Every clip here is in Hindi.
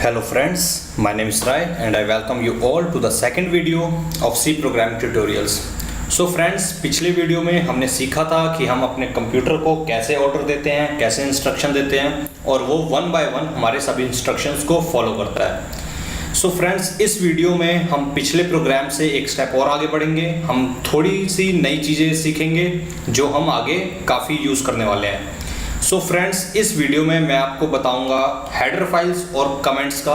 Hello friends, my name is Rai and I welcome you all to the second video of C programming tutorials. So friends, पिछले वीडियो में हमने सीखा था कि हम अपने कंप्यूटर को कैसे ऑर्डर देते हैं, कैसे इंस्ट्रक्शन देते हैं और वो वन बाय वन हमारे सभी इंस्ट्रक्शंस को फॉलो करता है। सो फ्रेंड्स, इस वीडियो में हम पिछले प्रोग्राम से एक स्टेप और आगे बढ़ेंगे। हम थोड़ी सी नई चीज़ें सीखेंगे जो हम आगे काफ़ी यूज़ करने वाले हैं। सो फ्रेंड्स, इस वीडियो में मैं आपको बताऊंगा हेडर फाइल्स और कमेंट्स का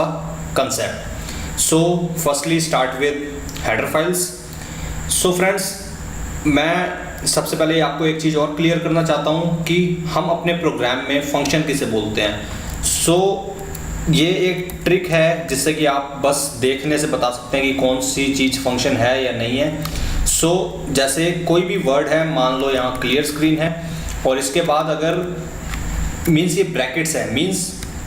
concept. So firstly start with header files. So friends, मैं सबसे पहले आपको एक चीज़ और क्लियर करना चाहता हूं कि हम अपने प्रोग्राम में फंक्शन किसे बोलते हैं। सो ये एक ट्रिक है जिससे कि आप बस देखने से बता सकते हैं कि कौन सी चीज़ फंक्शन है या नहीं है। सो जैसे कोई भी वर्ड है, मान लो यहाँ क्लियर स्क्रीन है और इसके बाद अगर मीन्स ये ब्रैकेट्स है, मीन्स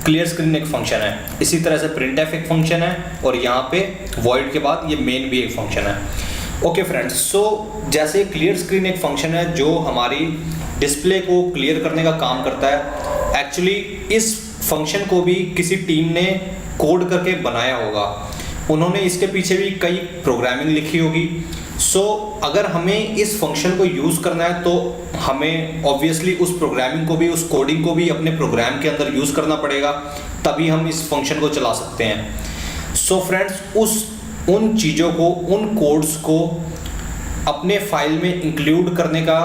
क्लियर स्क्रीन एक फंक्शन है। इसी तरह से प्रिंटफ एक फंक्शन है और यहाँ पे वॉइड के बाद ये मेन भी एक फंक्शन है। ओके फ्रेंड्स, सो जैसे क्लियर स्क्रीन एक फंक्शन है जो हमारी डिस्प्ले को क्लियर करने का काम करता है। एक्चुअली इस फंक्शन को भी किसी टीम ने कोड करके बनाया होगा, उन्होंने इसके पीछे भी कई प्रोग्रामिंग लिखी होगी। सो अगर हमें इस फंक्शन को यूज़ करना है तो हमें ऑब्वियसली उस प्रोग्रामिंग को भी, उस कोडिंग को भी अपने प्रोग्राम के अंदर यूज़ करना पड़ेगा, तभी हम इस फंक्शन को चला सकते हैं। सो फ्रेंड्स, उन चीज़ों को, उन कोड्स को अपने फाइल में इंक्लूड करने का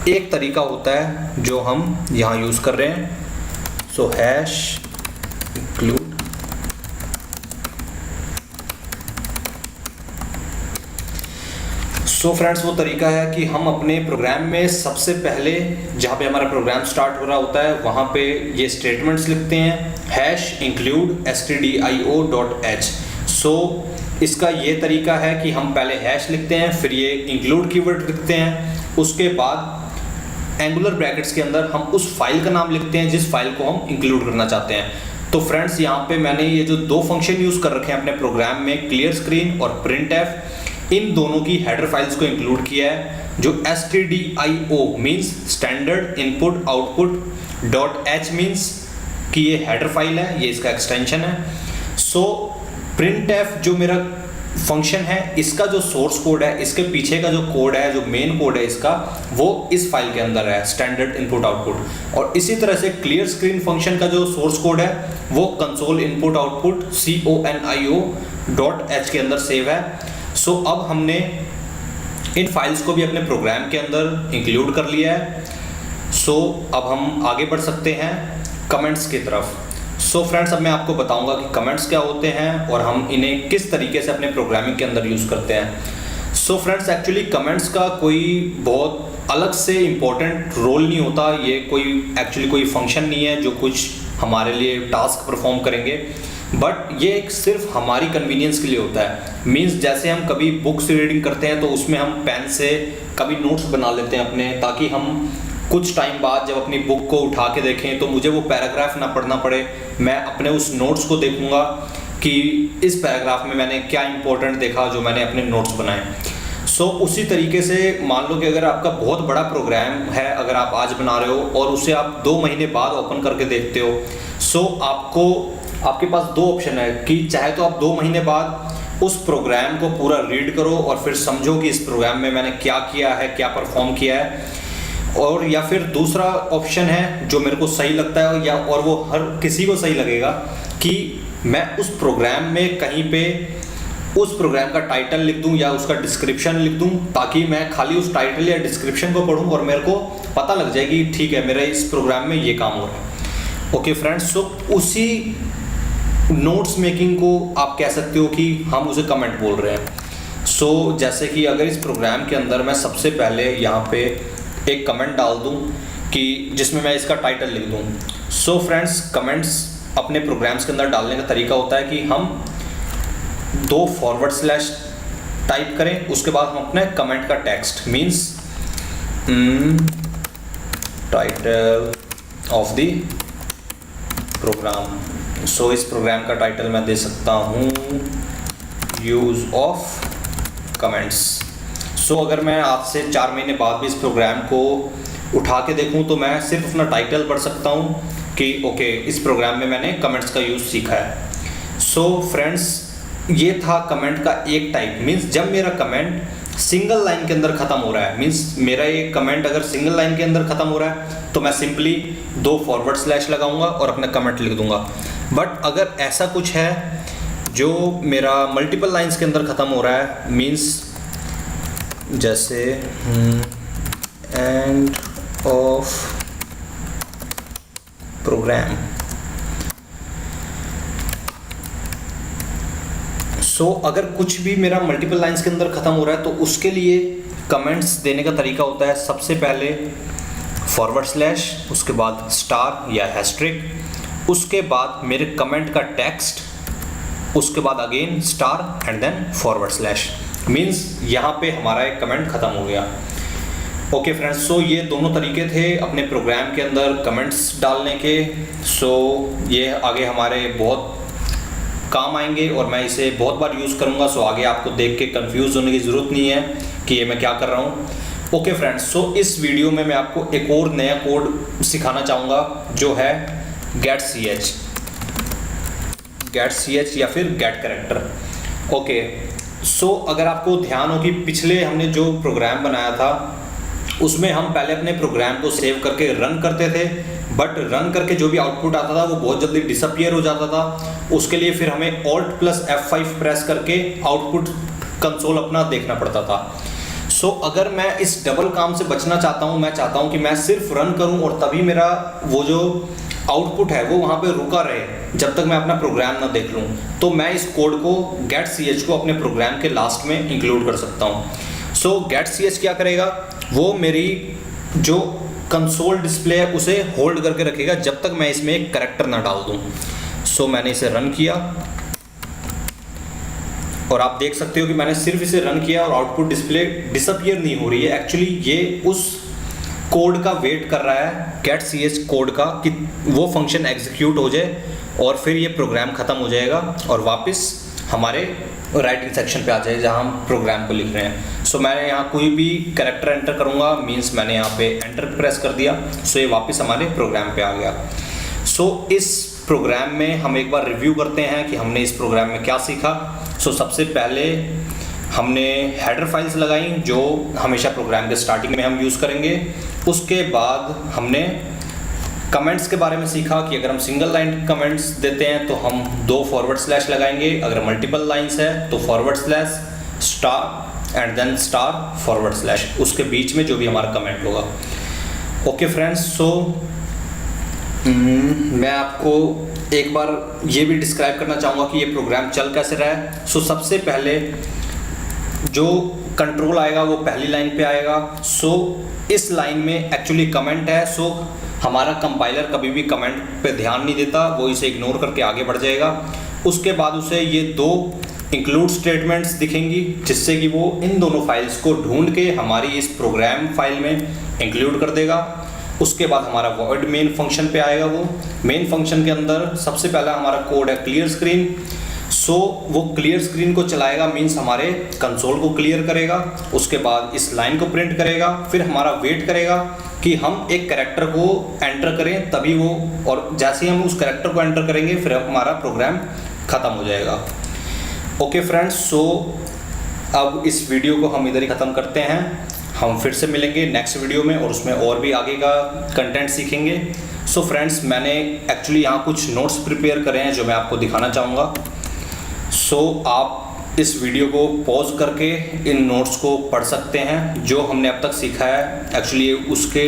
एक तरीका होता है जो हम यहाँ यूज़ कर रहे हैं। सो हैश इंक्लूड। सो फ्रेंड्स, वो तरीका है कि हम अपने प्रोग्राम में सबसे पहले जहाँ पे हमारा प्रोग्राम स्टार्ट हो रहा होता है वहाँ पे ये स्टेटमेंट्स लिखते हैं, हैश इंक्लूड stdio.h। सो इसका ये तरीका है कि हम पहले हैश लिखते हैं, फिर ये इंक्लूड कीवर्ड लिखते हैं, उसके बाद एंगुलर ब्रैकेट्स के अंदर हम उस फाइल का नाम लिखते हैं जिस फाइल को हम इंक्लूड करना चाहते हैं। तो फ्रेंड्स, यहाँ पे मैंने ये जो दो फंक्शन यूज़ कर रखे हैं अपने प्रोग्राम में, क्लियर स्क्रीन और प्रिंटफ, इन दोनों की हेडर फाइल्स को इंक्लूड किया है। जो stdio means standard input output dot h means कि ये हेडर फाइल है, ये इसका एक्सटेंशन है। सो printf जो मेरा फंक्शन है, इसका जो सोर्स कोड है, इसके पीछे का जो कोड है, जो मेन कोड है इसका, वो इस फाइल के अंदर है, स्टैंडर्ड इनपुट आउटपुट। और इसी तरह से क्लियर स्क्रीन फंक्शन का जो सोर्स कोड है वो console input output conio dot h के अंदर सेव है। सो अब हमने इन फाइल्स को भी अपने प्रोग्राम के अंदर इंक्लूड कर लिया है। सो अब हम आगे बढ़ सकते हैं कमेंट्स की तरफ। सो फ्रेंड्स, अब मैं आपको बताऊंगा कि कमेंट्स क्या होते हैं और हम इन्हें किस तरीके से अपने प्रोग्रामिंग के अंदर यूज़ करते हैं। सो फ्रेंड्स, एक्चुअली कमेंट्स का कोई बहुत अलग से इम्पोर्टेंट रोल नहीं होता। ये कोई फंक्शन नहीं है जो कुछ हमारे लिए टास्क परफॉर्म करेंगे, बट ये एक सिर्फ हमारी कन्वीनियंस के लिए होता है। मीन्स जैसे हम कभी बुक्स रीडिंग करते हैं तो उसमें हम पेन से कभी नोट्स बना लेते हैं अपने, ताकि हम कुछ टाइम बाद जब अपनी बुक को उठा के देखें तो मुझे वो पैराग्राफ ना पढ़ना पड़े, मैं अपने उस नोट्स को देखूंगा कि इस पैराग्राफ में मैंने क्या इंपॉर्टेंट देखा जो मैंने अपने नोट्स बनाए। सो उसी तरीके से मान लो कि अगर आपका बहुत बड़ा प्रोग्राम है, अगर आप आज बना रहे हो और उसे आप 2 महीने बाद ओपन करके देखते हो, सो आपके पास दो ऑप्शन है कि चाहे तो आप 2 महीने बाद उस प्रोग्राम को पूरा रीड करो और फिर समझो कि इस प्रोग्राम में मैंने क्या किया है, क्या परफॉर्म किया है, और या फिर दूसरा ऑप्शन है जो मेरे को सही लगता है और वो हर किसी को सही लगेगा कि मैं उस प्रोग्राम में कहीं पे उस प्रोग्राम का टाइटल लिख दूं या उसका डिस्क्रिप्शन लिख दूं, ताकि मैं खाली उस टाइटल या डिस्क्रिप्शन को पढूं और मेरे को पता लग जाए कि ठीक है, मेरा इस प्रोग्राम में ये काम हो रहा है। ओके फ्रेंड्स, सो उसी नोट्स मेकिंग को आप कह सकते हो कि हम उसे कमेंट बोल रहे हैं। सो जैसे कि अगर इस प्रोग्राम के अंदर मैं सबसे पहले यहाँ पे एक कमेंट डाल दूँ कि जिसमें मैं इसका टाइटल लिख दूँ। सो फ्रेंड्स, कमेंट्स अपने प्रोग्राम्स के अंदर डालने का तरीका होता है कि हम 2 फॉरवर्ड स्लैश टाइप करें, उसके बाद हम अपने कमेंट का text means title of the programme. So इस प्रोग्राम का टाइटल मैं दे सकता हूँ यूज़ ऑफ कमेंट्स। सो अगर मैं आज से 4 महीने बाद भी इस प्रोग्राम को उठा के देखूं तो मैं सिर्फ अपना टाइटल पढ़ सकता हूं कि ओके, इस प्रोग्राम में मैंने कमेंट्स का यूज़ सीखा है। सो फ्रेंड्स, ये था कमेंट का एक टाइप। मीन्स जब मेरा कमेंट सिंगल लाइन के अंदर खत्म हो रहा है, मीन्स मेरा ये कमेंट अगर सिंगल लाइन के अंदर खत्म हो रहा है तो मैं सिंपली 2 फॉरवर्ड स्लैश लगाऊंगा और अपना कमेंट लिख दूंगा। बट अगर ऐसा कुछ है जो मेरा मल्टीपल लाइंस के अंदर खत्म हो रहा है, मीन्स जैसे एंड ऑफ प्रोग्राम, सो अगर कुछ भी मेरा मल्टीपल लाइंस के अंदर खत्म हो रहा है तो उसके लिए कमेंट्स देने का तरीका होता है सबसे पहले फॉरवर्ड स्लैश, उसके बाद स्टार या हैस्ट्रिक, उसके बाद मेरे कमेंट का टेक्स्ट, उसके बाद again star and then forward slash. Means यहाँ पे हमारा एक कमेंट खत्म हो गया। ओके फ्रेंड्स, सो ये दोनों तरीके थे अपने प्रोग्राम के अंदर कमेंट्स डालने के। सो ये आगे हमारे बहुत काम आएंगे और मैं इसे बहुत बार यूज़ करूँगा। सो आगे आपको देख के कंफ्यूज होने की ज़रूरत नहीं है कि ये मैं क्या कर रहा हूँ। ओके फ्रेंड्स, सो इस वीडियो में मैं आपको एक और नया कोड सिखाना चाहूँगा जो है गेट ch या फिर गेट कैरेक्टर। ओके, सो अगर आपको ध्यान हो कि पिछले हमने जो प्रोग्राम बनाया था उसमें हम पहले अपने प्रोग्राम को सेव करके रन करते थे, बट रन करके जो भी आउटपुट आता था वो बहुत जल्दी डिसअपियर हो जाता था। उसके लिए फिर हमें Alt+F5 प्रेस करके आउटपुट कंसोल अपना देखना पड़ता था। सो अगर मैं इस डबल काम से बचना चाहता हूँ, मैं चाहता हूँ कि मैं सिर्फ रन करूँ और तभी मेरा वो जो आउटपुट है वो वहाँ पे रुका रहे जब तक मैं अपना प्रोग्राम ना देख लूँ, तो मैं इस कोड को getch को अपने प्रोग्राम के लास्ट में इंक्लूड कर सकता हूँ। सो getch क्या करेगा, वो मेरी जो कंसोल डिस्प्ले है उसे होल्ड करके रखेगा जब तक मैं इसमें एक कैरेक्टर ना डाल दूँ। सो मैंने इसे रन किया और आप देख सकते हो कि मैंने सिर्फ इसे रन किया और आउटपुट डिस्प्ले डिसअपियर नहीं हो रही है। एक्चुअली ये उस कोड का वेट कर रहा है, getch कोड का, कि वो फंक्शन एग्जीक्यूट हो जाए और फिर ये प्रोग्राम ख़त्म हो जाएगा और वापस हमारे राइटिंग सेक्शन पे आ जाए जहाँ हम प्रोग्राम को लिख रहे हैं। सो मैंने यहाँ कोई भी कैरेक्टर एंटर करूँगा, मीन्स मैंने यहाँ पे एंटर प्रेस कर दिया। सो ये वापस हमारे प्रोग्राम पे आ गया। सो इस प्रोग्राम में हम एक बार रिव्यू करते हैं कि हमने इस प्रोग्राम में क्या सीखा। सो सबसे पहले हमने हेडर फाइल्स लगाई जो हमेशा प्रोग्राम के स्टार्टिंग में हम यूज़ करेंगे। उसके बाद हमने कमेंट्स के बारे में सीखा कि अगर हम सिंगल लाइन कमेंट्स देते हैं तो हम 2 फॉरवर्ड स्लैश लगाएंगे, अगर मल्टीपल लाइंस है तो forward slash star and then star forward slash, उसके बीच में जो भी हमारा कमेंट होगा। ओके फ्रेंड्स, सो मैं आपको एक बार ये भी डिस्क्राइब करना चाहूँगा कि ये प्रोग्राम चल कैसे रहा है। सो सबसे पहले जो कंट्रोल आएगा वो पहली लाइन पे आएगा। सो इस लाइन में एक्चुअली कमेंट है, सो हमारा कंपाइलर कभी भी कमेंट पे ध्यान नहीं देता, वो इसे इग्नोर करके आगे बढ़ जाएगा। उसके बाद उसे ये 2 इंक्लूड स्टेटमेंट्स दिखेंगी जिससे कि वो इन दोनों फाइल्स को ढूंढ के हमारी इस प्रोग्राम फाइल में इंक्लूड कर देगा। उसके बाद हमारा वर्ड मेन फंक्शन पे आएगा। वो मेन फंक्शन के अंदर सबसे पहला हमारा कोड है क्लियर स्क्रीन। सो वो क्लियर स्क्रीन को चलाएगा, मीन्स हमारे कंसोल को क्लियर करेगा। उसके बाद इस लाइन को प्रिंट करेगा, फिर हमारा वेट करेगा कि हम एक कैरेक्टर को एंटर करें तभी वो, और जैसे ही हम उस कैरेक्टर को एंटर करेंगे फिर हमारा प्रोग्राम ख़त्म हो जाएगा। ओके फ्रेंड्स, सो अब इस वीडियो को हम इधर ही ख़त्म करते हैं। हम फिर से मिलेंगे नेक्स्ट वीडियो में और उसमें और भी आगे का कंटेंट सीखेंगे। सो फ्रेंड्स, मैंने एक्चुअली यहाँ कुछ नोट्स प्रिपेयर करे हैं जो मैं आपको दिखाना चाहूँगा। सो आप इस वीडियो को पॉज करके इन नोट्स को पढ़ सकते हैं जो हमने अब तक सीखा है। एक्चुअली उसके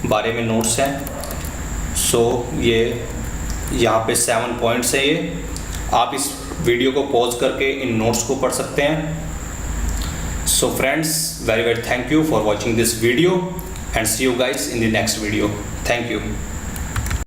बारे में नोट्स हैं। सो ये यहाँ पे 7 पॉइंट्स है। ये आप इस वीडियो को पॉज करके इन नोट्स को पढ़ सकते हैं। So friends, very thank you for watching this video and see you guys in the next video. Thank you.